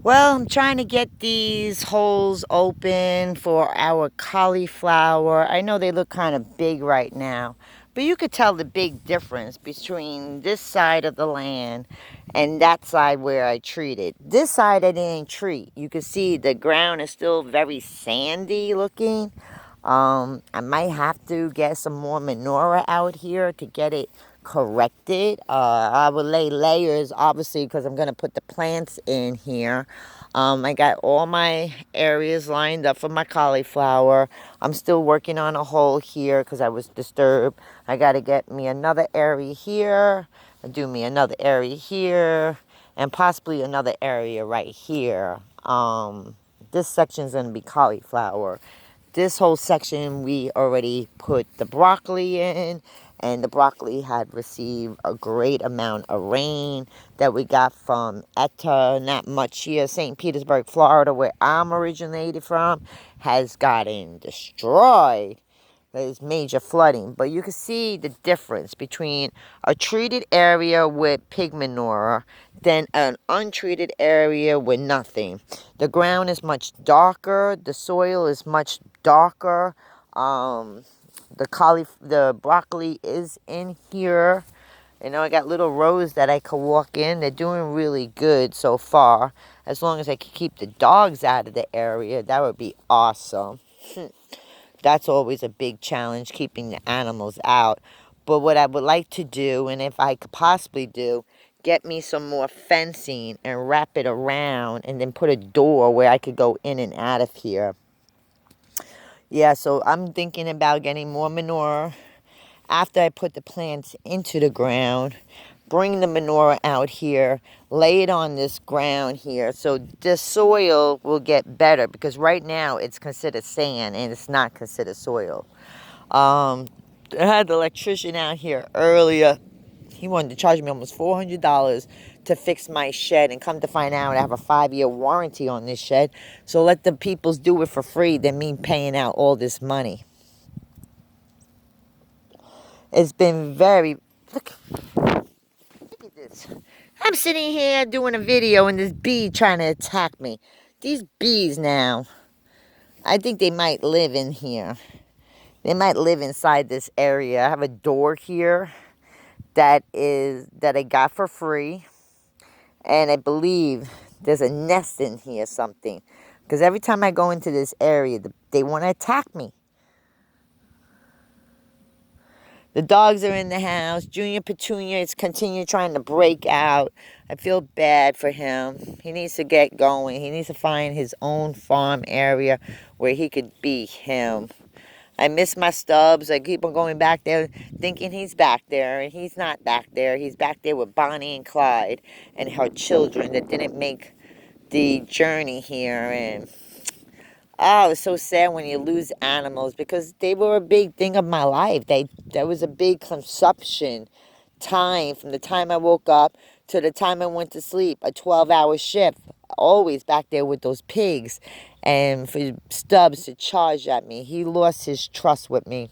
Well, I'm trying to get these holes open for our cauliflower. I know they look kind of big right now, but you could tell the big difference between this side of the land and that side where I treated. This side I didn't treat. You can see the ground is still very sandy looking. I might have to get some more manure out here to get it corrected. I will lay layers, obviously, because I'm going to put the plants in here. I got all my areas lined up for my cauliflower. I'm still working on a hole here because I was disturbed. I got to get me another area here, do me another area here, and possibly another area right here. This section is going to be cauliflower. This whole section we already put the broccoli in, and the broccoli had received a great amount of rain that we got from Eta. Not much here. St. Petersburg, Florida, where I'm originated from, has gotten destroyed. There's major flooding, but you can see the difference between a treated area with pig manure than an untreated area with nothing. The ground is much darker. The soil is much darker. The broccoli is in here. You know, I got little rows that I could walk in. They're doing really good so far. As long as I can keep the dogs out of the area, that would be awesome. That's always a big challenge, keeping the animals out. But what I would like to do, and if I could possibly do, get me some more fencing and wrap it around and then put a door where I could go in and out of here. Yeah, so I'm thinking about getting more manure after I put the plants into the ground. Bring the manure out here, lay it on this ground here so the soil will get better, because right now it's considered sand and it's not considered soil. I had the electrician out here earlier. He wanted to charge me almost $400 to fix my shed, and come to find out I have a 5-year warranty on this shed. So let the peoples do it for free than me paying out all this money. It's been very... Look at this. I'm sitting here doing a video and this bee trying to attack me. These bees now, I think they might live in here. They might live inside this area. I have a door here that I got for free. And I believe there's a nest in here, something. Because every time I go into this area, they want to attack me. The dogs are in the house. Junior Petunia is continuing trying to break out. I feel bad for him. He needs to get going. He needs to find his own farm area where he could be him. I miss my Stubbs. I keep on going back there thinking he's back there, and he's not back there. He's back there with Bonnie and Clyde and her children that didn't make the journey here. And oh, it's so sad when you lose animals, because they were a big thing of my life. There was a big consumption time from the time I woke up to the time I went to sleep, a 12-hour shift, always back there with those pigs. And for Stubbs to charge at me, he lost his trust with me.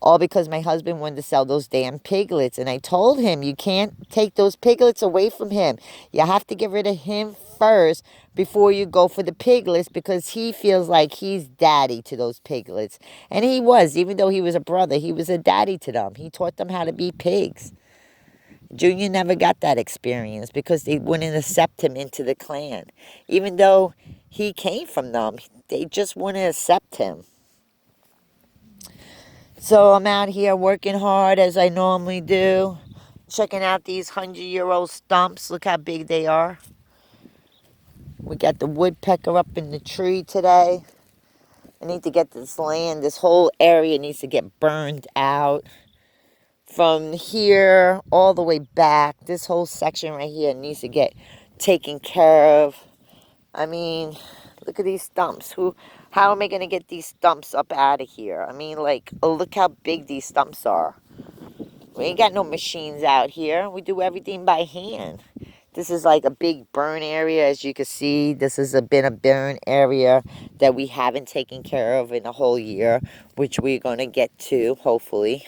All because my husband wanted to sell those damn piglets. And I told him, you can't take those piglets away from him. You have to get rid of him first before you go for the piglets, because he feels like he's daddy to those piglets. And he was, even though he was a brother, he was a daddy to them. He taught them how to be pigs. Junior never got that experience because they wouldn't accept him into the clan. Even though he came from them, they just wouldn't accept him. So I'm out here working hard as I normally do. Checking out these 100-year-old stumps. Look how big they are. We got the woodpecker up in the tree today. I need to get this land, this whole area needs to get burned out. From here all the way back, this whole section right here needs to get taken care of. I mean, look at these stumps. How am I going to get these stumps up out of here? I mean, like, oh, look how big these stumps are. We ain't got no machines out here. We do everything by hand. This is like a big burn area, as you can see. This has been a burn area that we haven't taken care of in a whole year, which we're going to get to, hopefully.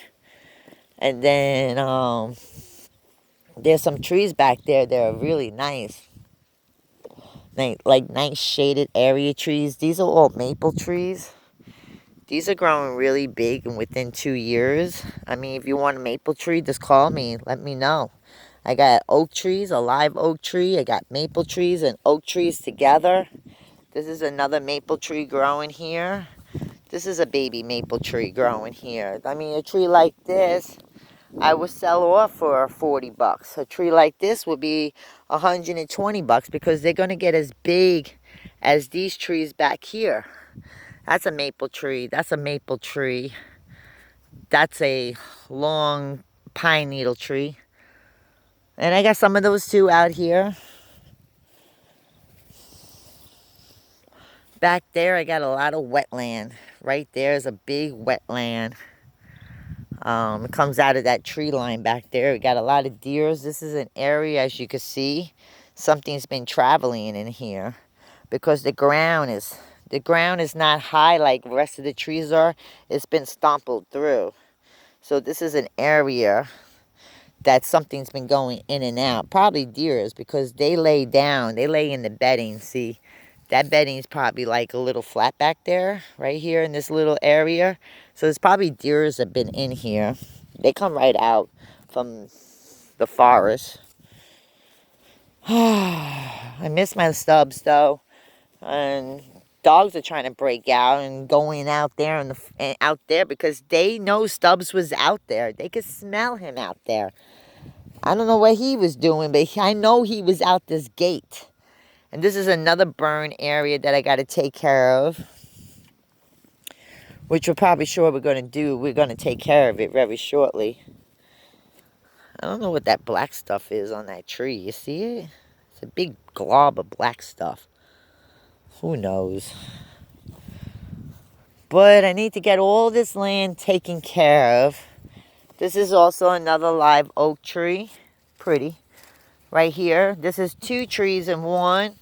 And then there's some trees back there that are really nice. like nice shaded area trees. These are all maple trees. These are growing really big and within 2 years. I mean, if you want a maple tree, just call me. Let me know. I got oak trees, a live oak tree. I got maple trees and oak trees together. This is another maple tree growing here. This is a baby maple tree growing here. I mean, a tree like this, I would sell off for 40 bucks. A tree like this would be 120 bucks because they're going to get as big as these trees back here. That's a maple tree. That's a maple tree. That's a long pine needle tree. And I got some of those too out here. Back there, I got a lot of wetland. Right there is a big wetland. It comes out of that tree line back there. We got a lot of deers. This is an area, as you can see, something's been traveling in here because the ground is not high like the rest of the trees are. It's been stompled through. So this is an area that something's been going in and out. Probably deers because they lay down. They lay in the bedding. See, that bedding's probably like a little flat back there, right here in this little area. So there's probably deers that have been in here. They come right out from the forest. I miss my stubs though. And dogs are trying to break out and going out there and out there because they know Stubbs was out there. They could smell him out there. I don't know what he was doing, but I know he was out this gate. And this is another burn area that I got to take care of, which we're probably sure we're going to do. We're going to take care of it very shortly. I don't know what that black stuff is on that tree. You see it? It's a big glob of black stuff. Who knows? But I need to get all this land taken care of. This is also another live oak tree. Pretty. Right here. This is 2 trees in one.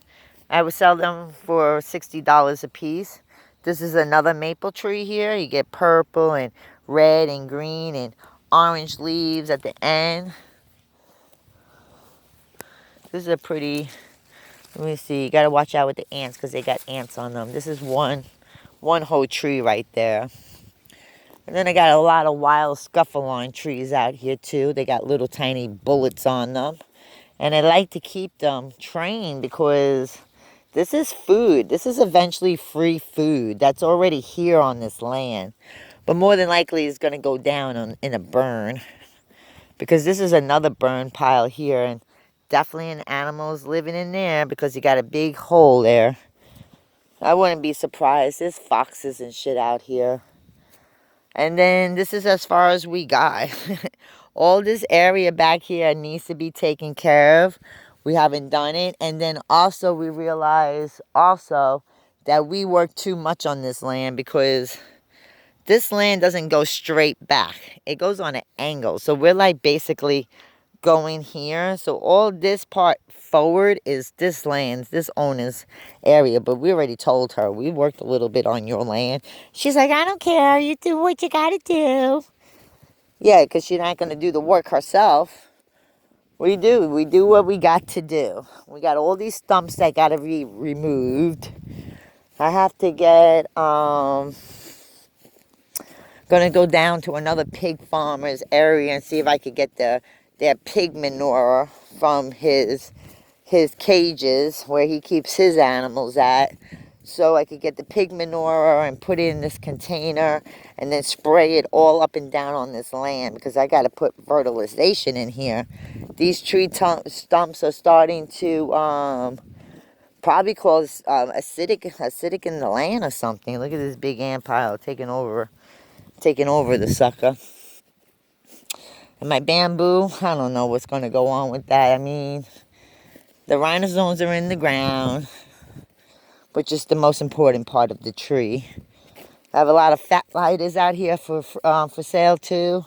I would sell them for $60 a piece. This is another maple tree here. You get purple and red and green and orange leaves at the end. This is a pretty, let me see. You got to watch out with the ants because they got ants on them. This is one whole tree right there. And then I got a lot of wild scuffalon trees out here too. They got little tiny bullets on them. And I like to keep them trained because this is food. This is eventually free food that's already here on this land. But more than likely it's going to go down in a burn. Because this is another burn pile here. And definitely an animal's living in there because you got a big hole there. I wouldn't be surprised. There's foxes and shit out here. And then this is as far as we got. All this area back here needs to be taken care of. We haven't done it. And then also we realize also that we work too much on this land because this land doesn't go straight back. It goes on an angle. So we're like basically going here. So all this part forward is this land's, this owner's area. But we already told her, we worked a little bit on your land. She's like, I don't care. You do what you got to do. Yeah, because she's not going to do the work herself. We do what we got to do. We got all these stumps that got to be removed. I have to get, going to go down to another pig farmer's area and see if I could get their pig manure from his cages where he keeps his animals at. So I could get the pig manure and put it in this container and then spray it all up and down on this land because I got to put fertilization in here. These tree stumps are starting to probably cause acidic in the land or something. Look at this big ant pile taking over the sucker. And my bamboo, I don't know what's going to go on with that. I mean, the rhinostones are in the ground, which is the most important part of the tree. I have a lot of fat lighters out here for sale too.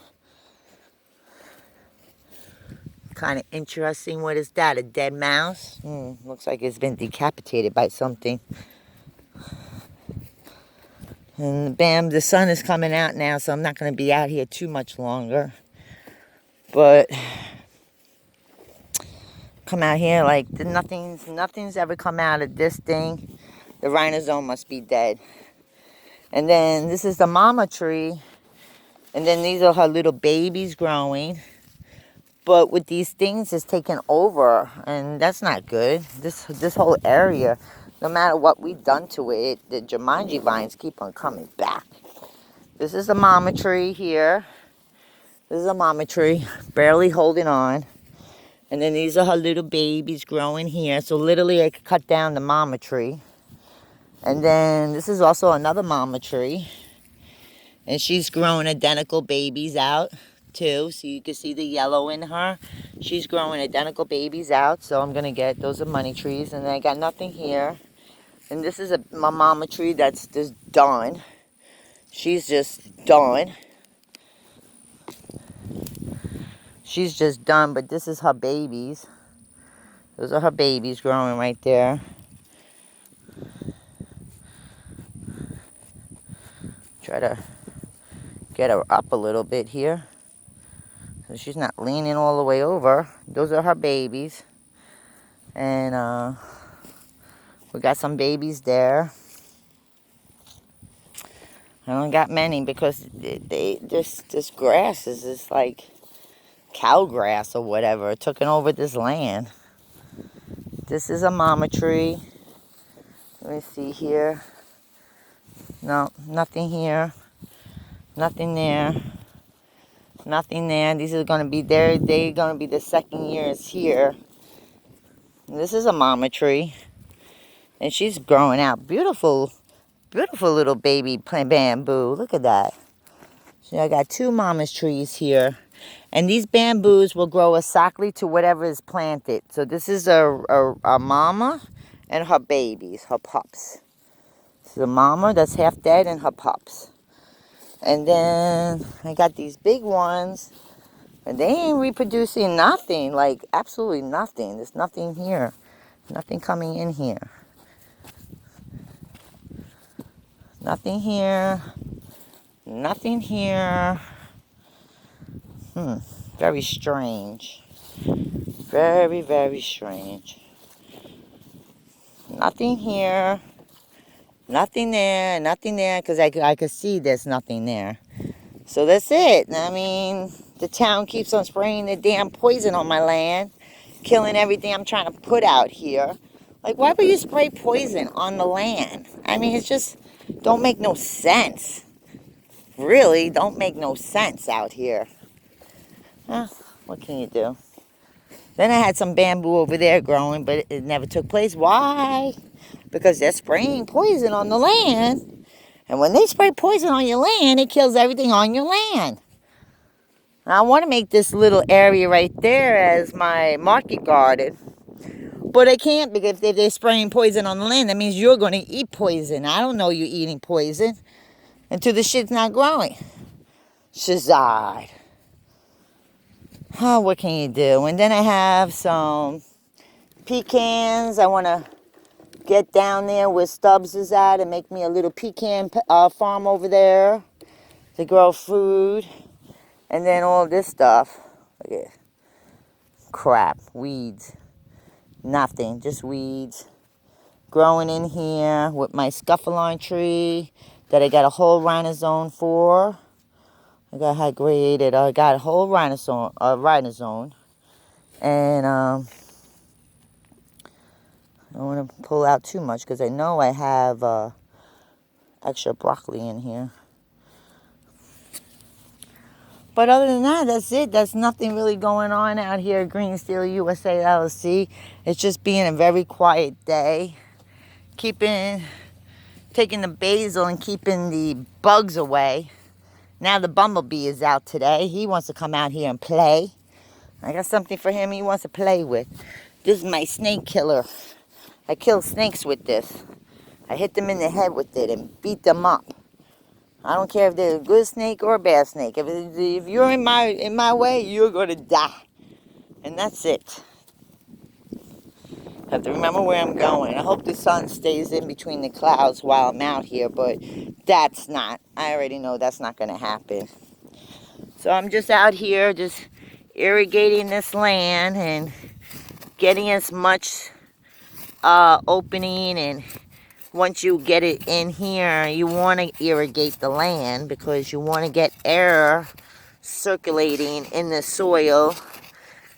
Kind of interesting. What is that? A dead mouse? Looks like it's been decapitated by something. And the sun is coming out now, so I'm not going to be out here too much longer. But come out here. Like, nothing's ever come out of this thing. The rhinozone must be dead. And then this is the mama tree. And then these are her little babies growing. But with these things, it's taken over. And that's not good. This whole area, no matter what we've done to it, the Jumanji vines keep on coming back. This is the mama tree here. This is a mama tree, barely holding on. And then these are her little babies growing here. So literally I could cut down the mama tree. And then this is also another mama tree. And she's growing identical babies out too. So you can see the yellow in her. She's growing identical babies out. So I'm going to get, those are money trees. And then I got nothing here. And this is my mama tree that's just done. She's just done. She's just done, but this is her babies. Those are her babies growing right there. Try to get her up a little bit here, so she's not leaning all the way over. Those are her babies. And we got some babies there. I don't got many because this grass is just like cow grass or whatever, taking over this land. This is a mama tree. Let me see here. No, nothing here. Nothing there. Nothing there. These are going to be there. They're going to be the second years here. And this is a mama tree. And she's growing out. Beautiful, beautiful little baby plant bamboo. Look at that. So I got two mama's trees here. And these bamboos will grow exactly to whatever is planted. So this is a mama and her babies, her pups. This is a mama that's half dead and her pups. And then I got these big ones. And they ain't reproducing nothing. Like, absolutely nothing. There's nothing here. Nothing coming in here. Nothing here. Nothing here. Very strange. Very, very strange. Nothing here. Nothing there. Nothing there. Because I could see there's nothing there. So that's it. I mean, the town keeps on spraying the damn poison on my land. Killing everything I'm trying to put out here. Like, why would you spray poison on the land? I mean, it's just don't make no sense. Really, don't make no sense out here. What can you do? Then I had some bamboo over there growing, but it never took place. Why? Because they're spraying poison on the land. And when they spray poison on your land, it kills everything on your land. Now, I want to make this little area right there as my market garden. But I can't, because if they're spraying poison on the land, that means you're going to eat poison. I don't know you're eating poison until the shit's not growing. Shazad. Oh, what can you do? And then I have some pecans. I want to get down there where Stubbs is at and make me a little pecan farm over there to grow food. And then all this stuff. Look at it. Crap. Weeds. Nothing. Just weeds. Growing in here with my scuffalon tree that I got a whole rhinozone for. I got hydrated. I got a whole rhinozone. And I don't want to pull out too much because I know I have extra broccoli in here. But other than that, that's it. That's nothing really going on out here at Green Steel USA LLC. It's just being a very quiet day. Taking the basil and keeping the bugs away. Now the bumblebee is out today. He wants to come out here and play. I got something for him he wants to play with. This is my snake killer. I kill snakes with this. I hit them in the head with it and beat them up. I don't care if they're a good snake or a bad snake. If you're in my way, you're going to die. And that's it. I have to remember where I'm going. I hope the sun stays in between the clouds while I'm out here, but that's not. I already know that's not going to happen. So I'm just out here just irrigating this land and getting as much opening, and once you get it in here, you want to irrigate the land because you want to get air circulating in the soil,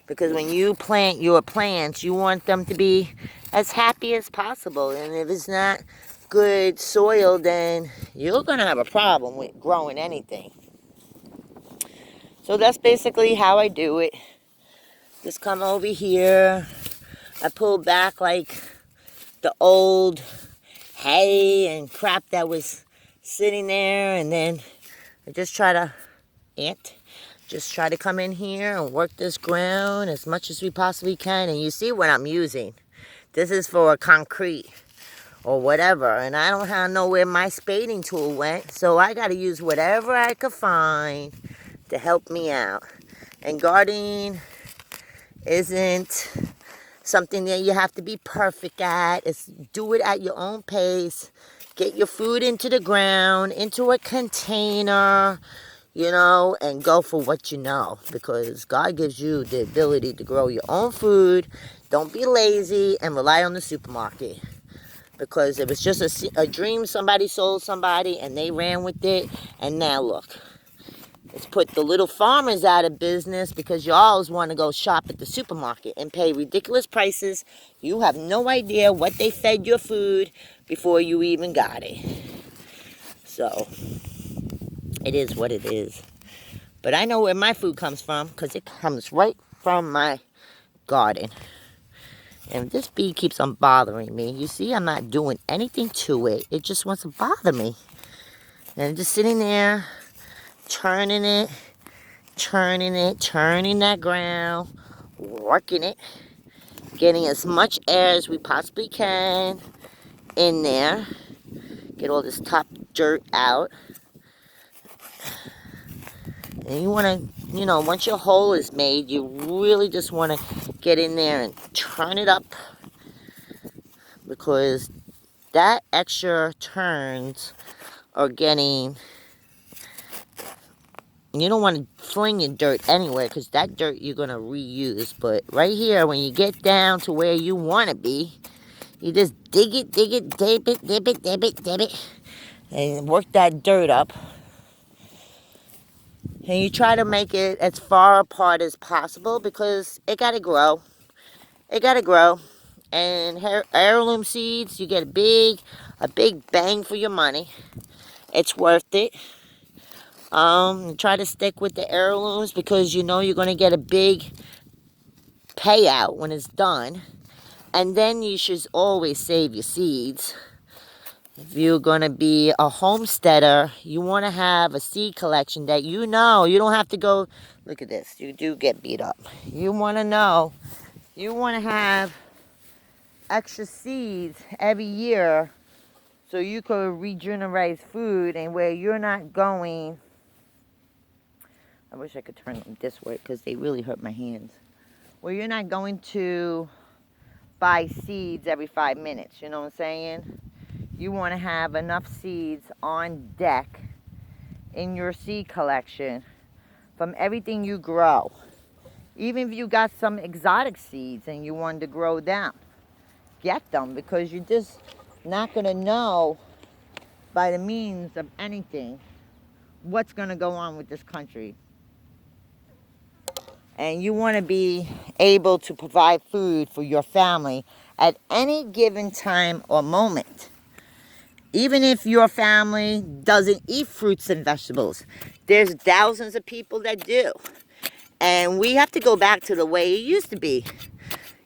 because when you plant your plants, you want them to be as happy as possible. And if it's not good soil, then you're going to have a problem with growing anything. So that's basically how I do it. Just come over here. I pull back like the old hay and crap that was sitting there, and then I just try to come in here and work this ground as much as we possibly can. And you see what I'm using. This is for a concrete or whatever, and I don't know where my spading tool went, so I got to use whatever I could find to help me out. And gardening isn't something that you have to be perfect at. It's do it at your own pace. Get your food into the ground, into a container, and go for what you know, because God gives you the ability to grow your own food. Don't be lazy and rely on the supermarket, because it was just a dream somebody sold somebody and they ran with it, and now look. It's put the little farmers out of business because you always want to go shop at the supermarket and pay ridiculous prices. You have no idea what they fed your food before you even got it. So, it is what it is. But I know where my food comes from, because it comes right from my garden. And this bee keeps on bothering me. You see, I'm not doing anything to it. It just wants to bother me. And I'm just sitting there, turning that ground, working it, getting as much air as we possibly can in there. Get all this top dirt out. And you want to, once your hole is made, you really just want to get in there and turn it up, because that extra turns are getting, you don't want to fling your dirt anywhere, because that dirt you're going to reuse. But right here, when you get down to where you want to be, you just dig it, dip it, and work that dirt up. And you try to make it as far apart as possible, because it got to grow. It got to grow. And heirloom seeds, you get a big bang for your money. It's worth it. Try to stick with the heirlooms, because you're going to get a big payout when it's done. And then you should always save your seeds. If you're going to be a homesteader, you want to have a seed collection that you don't have to go, look at this, you do get beat up. You want to have extra seeds every year, so you could regenerate food, and where you're not going, I wish I could turn them this way because they really hurt my hands, where you're not going to buy seeds every 5 minutes, you know what I'm saying? You want to have enough seeds on deck in your seed collection from everything you grow. Even if you got some exotic seeds and you wanted to grow them, get them, because you're just not going to know by the means of anything what's going to go on with this country. And you want to be able to provide food for your family at any given time or moment. Even if your family doesn't eat fruits and vegetables, there's thousands of people that do. And we have to go back to the way it used to be.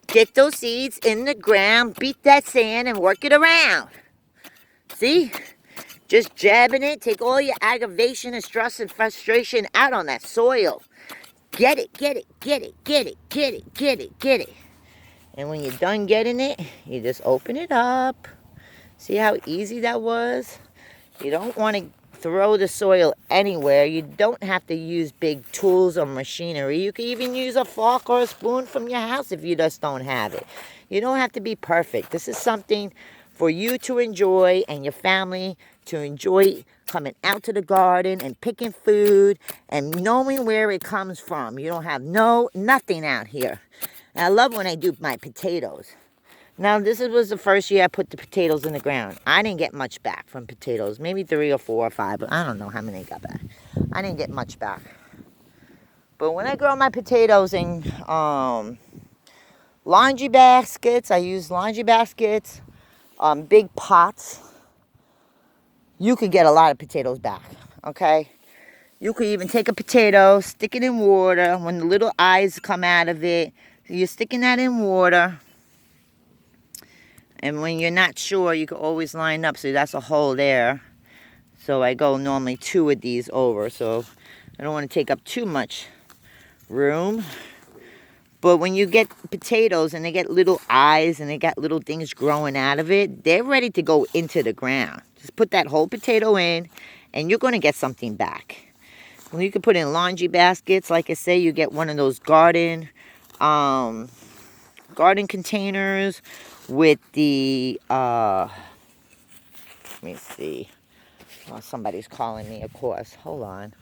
Get those seeds in the ground, beat that sand, and work it around. See? Just jabbing it, take all your aggravation and stress and frustration out on that soil. Get it. And when you're done getting it, you just open it up. See how easy that was? You don't want to throw the soil anywhere. You don't have to use big tools or machinery. You can even use a fork or a spoon from your house if you just don't have it. You don't have to be perfect. This is something for you to enjoy and your family to enjoy, coming out to the garden and picking food and knowing where it comes from. You don't have nothing out here. And I love when I do my potatoes. Now, was the first year I put the potatoes in the ground. I didn't get much back from potatoes. Maybe 3 or 4 or 5, but I don't know how many I got back. I didn't get much back. But when I grow my potatoes in laundry baskets, I use laundry baskets, big pots, you can get a lot of potatoes back, okay? You could even take a potato, stick it in water. When the little eyes come out of it, you're sticking that in water. And when you're not sure, you can always line up. So that's a hole there. So I go normally 2 of these over. So I don't want to take up too much room. But when you get potatoes and they get little eyes and they got little things growing out of it, they're ready to go into the ground. Just put that whole potato in and you're going to get something back. Well, you can put in laundry baskets. Like I say, you get one of those garden containers with the, let me see. Oh, somebody's calling me, of course. Hold on.